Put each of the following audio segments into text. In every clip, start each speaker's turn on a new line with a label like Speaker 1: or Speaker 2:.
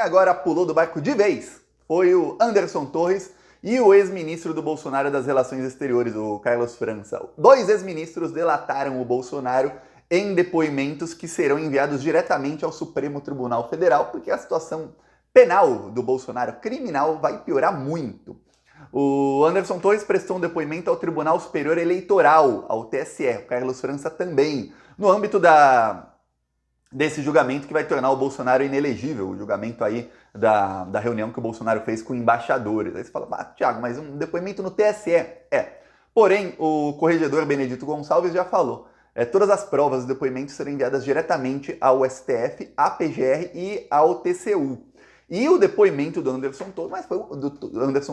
Speaker 1: quem agora pulou do barco de vez foi o Anderson Torres e o ex-ministro do Bolsonaro das Relações Exteriores, o Carlos França. Dois ex-ministros delataram o Bolsonaro em depoimentos que serão enviados diretamente ao Supremo Tribunal Federal, porque a situação penal do Bolsonaro, criminal, vai piorar muito. O Anderson Torres prestou um depoimento ao Tribunal Superior Eleitoral, ao TSE, o Carlos França também, no âmbito desse julgamento que vai tornar o Bolsonaro inelegível, o julgamento aí da reunião que o Bolsonaro fez com embaixadores. Aí você fala, Thiago, mas um depoimento no TSE? Porém, o corregedor Benedito Gonçalves já falou, todas as provas do depoimento serão enviadas diretamente ao STF, à PGR e ao TCU. E o depoimento do Anderson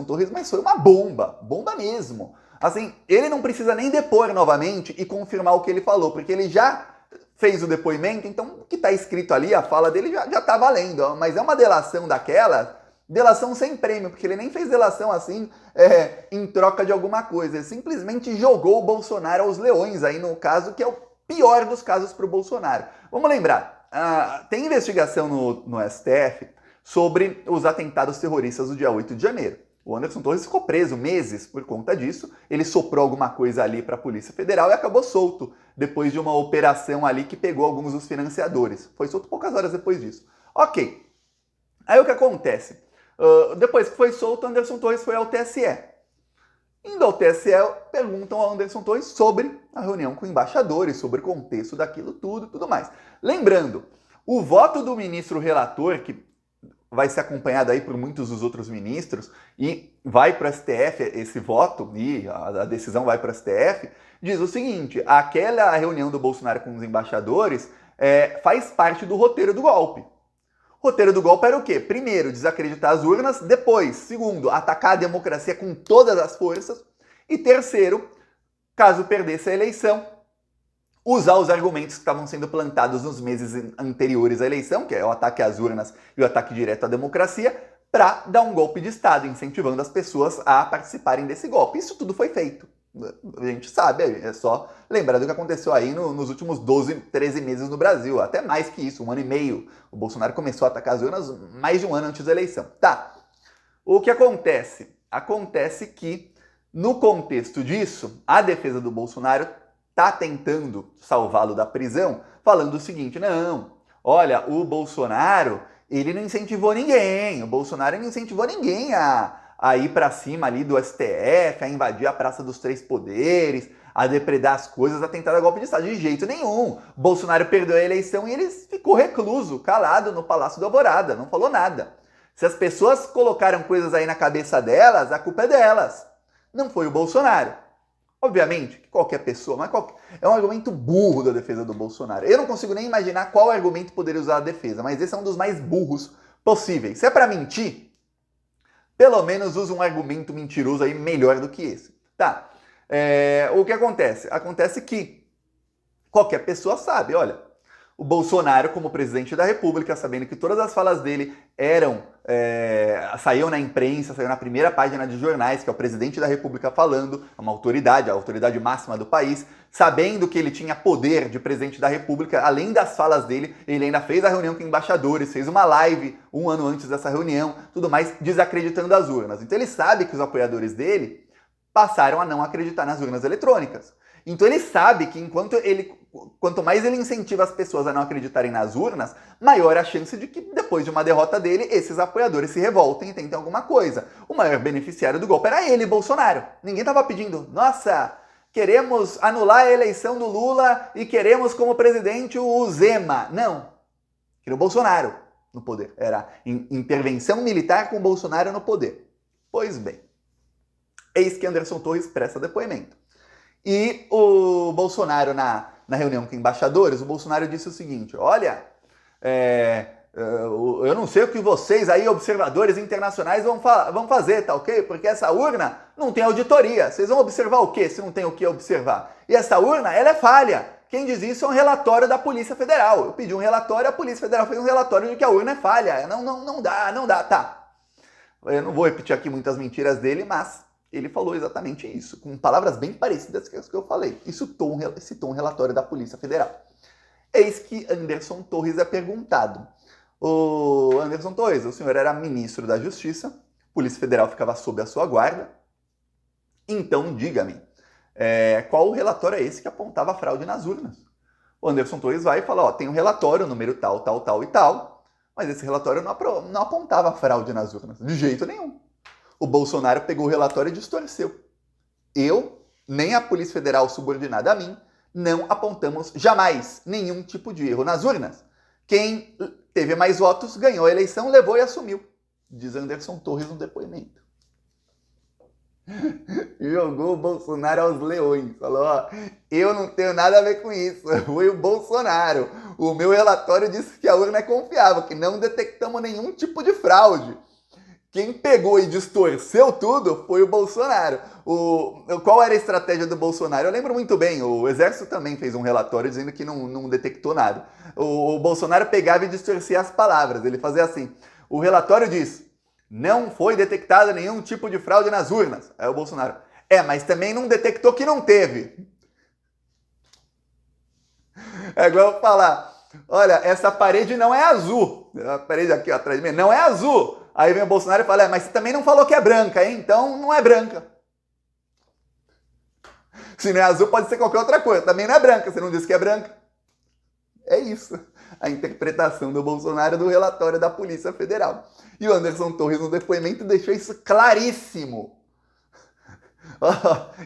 Speaker 1: Torres, mas foi uma bomba mesmo. Assim, ele não precisa nem depor novamente e confirmar o que ele falou, porque ele já fez o depoimento, então o que está escrito ali, a fala dele já está valendo. Mas é uma delação daquela, delação sem prêmio, porque ele nem fez delação assim em troca de alguma coisa. Ele simplesmente jogou o Bolsonaro aos leões aí no caso, que é o pior dos casos para o Bolsonaro. Vamos lembrar, tem investigação no STF sobre os atentados terroristas do dia 8 de janeiro. O Anderson Torres ficou preso meses por conta disso, ele soprou alguma coisa ali para a Polícia Federal e acabou solto depois de uma operação ali que pegou alguns dos financiadores. Foi solto poucas horas depois disso. Ok. Aí o que acontece? Depois que foi solto, Anderson Torres foi ao TSE. Indo ao TSE, perguntam ao Anderson Torres sobre a reunião com embaixadores, sobre o contexto daquilo tudo mais. Lembrando, o voto do ministro relator, que vai ser acompanhado aí por muitos dos outros ministros e vai para o STF esse voto, e a decisão vai para o STF, diz o seguinte, aquela reunião do Bolsonaro com os embaixadores faz parte do roteiro do golpe. O roteiro do golpe era o quê? Primeiro, desacreditar as urnas, depois, segundo, atacar a democracia com todas as forças, e terceiro, caso perdesse a eleição, usar os argumentos que estavam sendo plantados nos meses anteriores à eleição, que é o ataque às urnas e o ataque direto à democracia, para dar um golpe de Estado, incentivando as pessoas a participarem desse golpe. Isso tudo foi feito. A gente sabe, é só lembrar do que aconteceu aí nos últimos 12, 13 meses no Brasil, até mais que isso, 1 ano e meio. O Bolsonaro começou a atacar as urnas mais de um ano antes da eleição. Tá, o que acontece? Acontece que, no contexto disso, a defesa do Bolsonaro está tentando salvá-lo da prisão, falando o seguinte, não, olha, o Bolsonaro, ele não incentivou ninguém, a ir para cima ali do STF, a invadir a Praça dos Três Poderes, a depredar as coisas, a tentar dar golpe de Estado, de jeito nenhum. Bolsonaro perdeu a eleição e ele ficou recluso, calado no Palácio do Alvorada, não falou nada. Se as pessoas colocaram coisas aí na cabeça delas, a culpa é delas, não foi o Bolsonaro. Obviamente, que qualquer pessoa, mas é um argumento burro da defesa do Bolsonaro. Eu não consigo nem imaginar qual argumento poderia usar a defesa, mas esse é um dos mais burros possíveis. Se é para mentir, pelo menos usa um argumento mentiroso aí melhor do que esse. Tá, o que acontece? Acontece que qualquer pessoa sabe, olha, o Bolsonaro, como presidente da República, sabendo que todas as falas dele saíam na imprensa, saiu na primeira página de jornais, que é o presidente da República falando, uma autoridade, a autoridade máxima do país, sabendo que ele tinha poder de presidente da República, além das falas dele, ele ainda fez a reunião com embaixadores, fez uma live 1 ano antes dessa reunião, tudo mais, desacreditando as urnas. Então ele sabe que os apoiadores dele passaram a não acreditar nas urnas eletrônicas. Então ele sabe que quanto mais ele incentiva as pessoas a não acreditarem nas urnas, maior a chance de que depois de uma derrota dele, esses apoiadores se revoltem e tentem alguma coisa. O maior beneficiário do golpe era ele, Bolsonaro. Ninguém estava pedindo, nossa, queremos anular a eleição do Lula e queremos como presidente o Zema. Não, queria o Bolsonaro no poder. Era intervenção militar com o Bolsonaro no poder. Pois bem, eis que Anderson Torres presta depoimento. E o Bolsonaro, na reunião com embaixadores, o Bolsonaro disse o seguinte, olha, eu não sei o que vocês aí, observadores internacionais, vão fazer, tá ok? Porque essa urna não tem auditoria. Vocês vão observar o quê se não tem o que observar? E essa urna, ela é falha. Quem diz isso é um relatório da Polícia Federal. Eu pedi um relatório, a Polícia Federal fez um relatório de que a urna é falha. Não dá, tá. Eu não vou repetir aqui muitas mentiras dele, mas ele falou exatamente isso, com palavras bem parecidas com as que eu falei. E citou um relatório da Polícia Federal. Eis que Anderson Torres é perguntado, O Anderson Torres, o senhor era ministro da Justiça, a Polícia Federal ficava sob a sua guarda. Então, diga-me, qual o relatório é esse que apontava a fraude nas urnas? O Anderson Torres vai e fala, ó, tem um relatório, número tal, tal, tal e tal, mas esse relatório não apontava a fraude nas urnas, de jeito nenhum. O Bolsonaro pegou o relatório e distorceu. Eu, nem a Polícia Federal subordinada a mim, não apontamos jamais nenhum tipo de erro nas urnas. Quem teve mais votos ganhou a eleição, levou e assumiu, diz Anderson Torres no depoimento. Jogou o Bolsonaro aos leões. Falou, ó, eu não tenho nada a ver com isso. Foi o Bolsonaro. O meu relatório disse que a urna é confiável, que não detectamos nenhum tipo de fraude. Quem pegou e distorceu tudo foi o Bolsonaro. Qual era a estratégia do Bolsonaro? Eu lembro muito bem, o Exército também fez um relatório dizendo que não detectou nada. O Bolsonaro pegava e distorcia as palavras. Ele fazia assim, o relatório diz, não foi detectado nenhum tipo de fraude nas urnas. Aí o Bolsonaro, mas também não detectou que não teve. É igual eu falar, olha, essa parede não é azul. A parede aqui ó, atrás de mim não é azul. Aí vem o Bolsonaro e fala, mas você também não falou que é branca, hein? Então não é branca. Se não é azul, pode ser qualquer outra coisa. Também não é branca, você não disse que é branca. É isso, a interpretação do Bolsonaro do relatório da Polícia Federal. E o Anderson Torres, no depoimento, deixou isso claríssimo.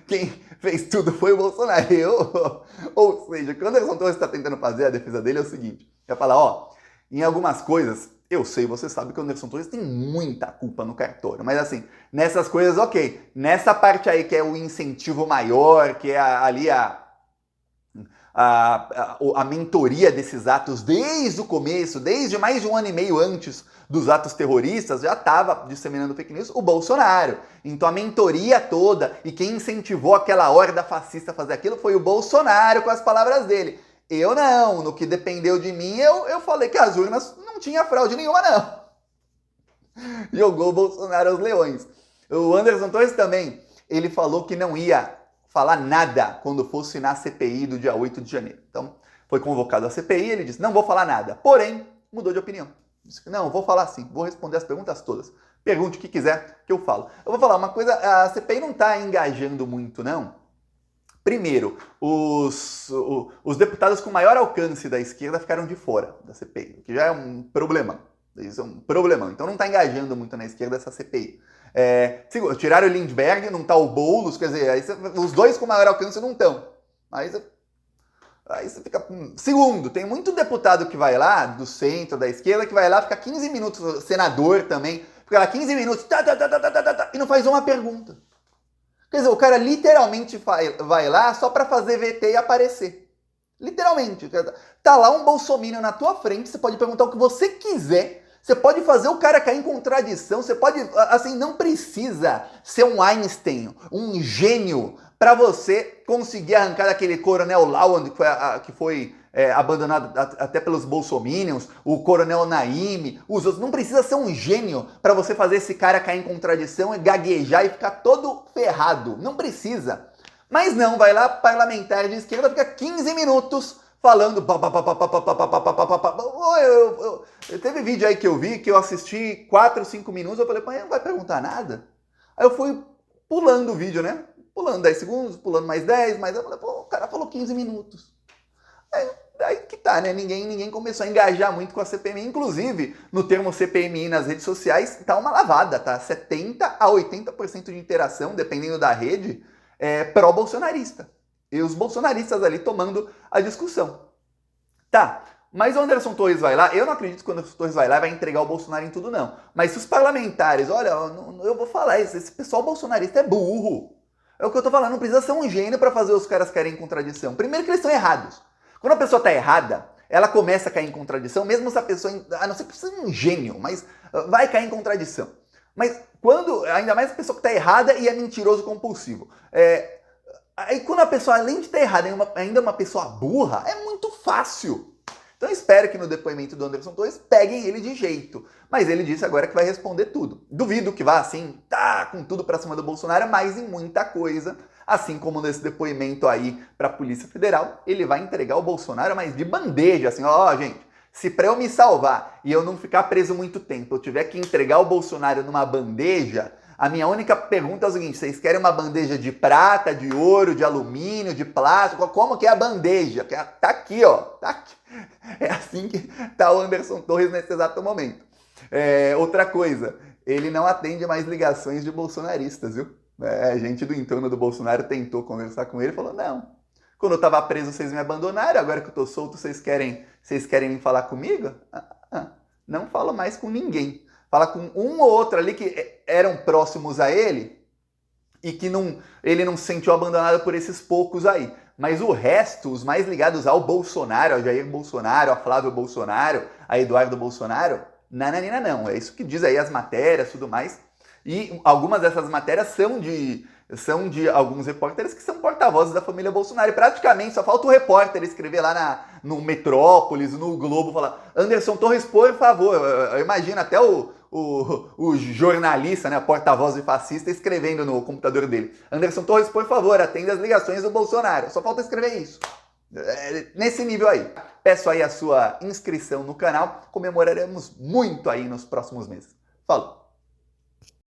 Speaker 1: Quem fez tudo foi o Bolsonaro. Ou seja, o que o Anderson Torres está tentando fazer, a defesa dele, é o seguinte. É falar, em algumas coisas, eu sei, você sabe que o Anderson Torres tem muita culpa no cartório. Mas assim, nessas coisas, ok. Nessa parte aí que é o incentivo maior, que é ali a mentoria desses atos desde o começo, desde mais de 1 ano e meio antes dos atos terroristas, já estava disseminando fake news, o Bolsonaro. Então a mentoria toda e quem incentivou aquela horda fascista a fazer aquilo foi o Bolsonaro, com as palavras dele. Eu não, no que dependeu de mim, eu falei que as urnas não tinha fraude nenhuma, não. Jogou o Bolsonaro aos leões. O Anderson Torres também, ele falou que não ia falar nada quando fosse na CPI do dia 8 de janeiro. Então, foi convocado a CPI, ele disse, não vou falar nada. Porém, mudou de opinião. Disse, não, vou falar sim, vou responder as perguntas todas. Pergunte o que quiser que eu falo. Eu vou falar uma coisa, a CPI não está engajando muito, não. Primeiro, os deputados com maior alcance da esquerda ficaram de fora da CPI, que já é um problema. Isso é um problemão. Então não está engajando muito na esquerda essa CPI. Tiraram o Lindbergh, não está o Boulos, quer dizer, os dois com maior alcance não estão. Mas aí você fica... Segundo, tem muito deputado que vai lá, do centro, da esquerda, que vai lá, fica 15 minutos, senador também, fica lá 15 minutos, e não faz uma pergunta. Quer dizer, o cara literalmente vai lá só para fazer VT e aparecer. Literalmente. Tá lá um bolsominion na tua frente, você pode perguntar o que você quiser, você pode fazer o cara cair em contradição, você pode, assim, não precisa ser um Einstein, um gênio, para você conseguir arrancar daquele coronel Lawand que foi abandonado até pelos bolsominions, o coronel Naime, os outros. Não precisa ser um gênio para você fazer esse cara cair em contradição e gaguejar e ficar todo ferrado. Não precisa. Mas não, vai lá, parlamentar de esquerda, fica 15 minutos falando... Teve vídeo aí que eu vi, que eu assisti 4, 5 minutos, eu falei, pai, não vai perguntar nada? Aí eu fui pulando o vídeo, né? Pulando 10 segundos, pulando mais 10, mais... Eu falei, pô, o cara falou 15 minutos. Aí que tá, né? Ninguém começou a engajar muito com a CPMI. Inclusive, no termo CPMI nas redes sociais, tá uma lavada, tá? 70% a 80% de interação, dependendo da rede, pró-bolsonarista. E os bolsonaristas ali tomando a discussão. Tá, mas o Anderson Torres vai lá, eu não acredito que o Anderson Torres vai lá e vai entregar o Bolsonaro em tudo, não. Mas se os parlamentares, olha, eu vou falar isso, esse pessoal bolsonarista é burro. É o que eu tô falando, não precisa ser um gênio para fazer os caras caírem em contradição. Primeiro que eles estão errados. Quando a pessoa tá errada, ela começa a cair em contradição, mesmo se a pessoa, a não ser que precisa de um gênio, mas vai cair em contradição. Mas quando, ainda mais a pessoa que tá errada e é mentiroso compulsivo. Aí quando a pessoa, além de estar errada, ainda é uma pessoa burra, é muito fácil. Então eu espero que no depoimento do Anderson Torres peguem ele de jeito. Mas ele disse agora que vai responder tudo. Duvido que vá assim, tá com tudo pra cima do Bolsonaro, mas em muita coisa. Assim como nesse depoimento aí pra Polícia Federal, ele vai entregar o Bolsonaro, mas de bandeja, assim, ó, gente, Se para eu me salvar e eu não ficar preso muito tempo, eu tiver que entregar o Bolsonaro numa bandeja, a minha única pergunta é o seguinte: vocês querem uma bandeja de prata, de ouro, de alumínio, de plástico? Como que é a bandeja? Tá aqui, ó. Tá aqui. É assim que tá o Anderson Torres nesse exato momento. Outra coisa, ele não atende mais ligações de bolsonaristas, viu? A gente do entorno do Bolsonaro tentou conversar com ele e falou: não, quando eu tava preso vocês me abandonaram, agora que eu tô solto vocês querem vir falar comigo? Não fala mais com ninguém. Fala com um ou outro ali que eram próximos a ele e que ele não se sentiu abandonado por esses poucos aí. Mas o resto, os mais ligados ao Bolsonaro, ao Jair Bolsonaro, a Flávio Bolsonaro, a Eduardo Bolsonaro, nananina não. É isso que diz aí as matérias e tudo mais. E algumas dessas matérias são de alguns repórteres que são porta-vozes da família Bolsonaro. E praticamente só falta o repórter escrever lá no Metrópolis, no Globo, falar: Anderson Torres, por favor. Eu imagino até o jornalista, né, porta-voz de fascista, escrevendo no computador dele: Anderson Torres, por favor, atenda as ligações do Bolsonaro. Só falta escrever isso. Nesse nível aí. Peço aí a sua inscrição no canal. Comemoraremos muito aí nos próximos meses. Falou!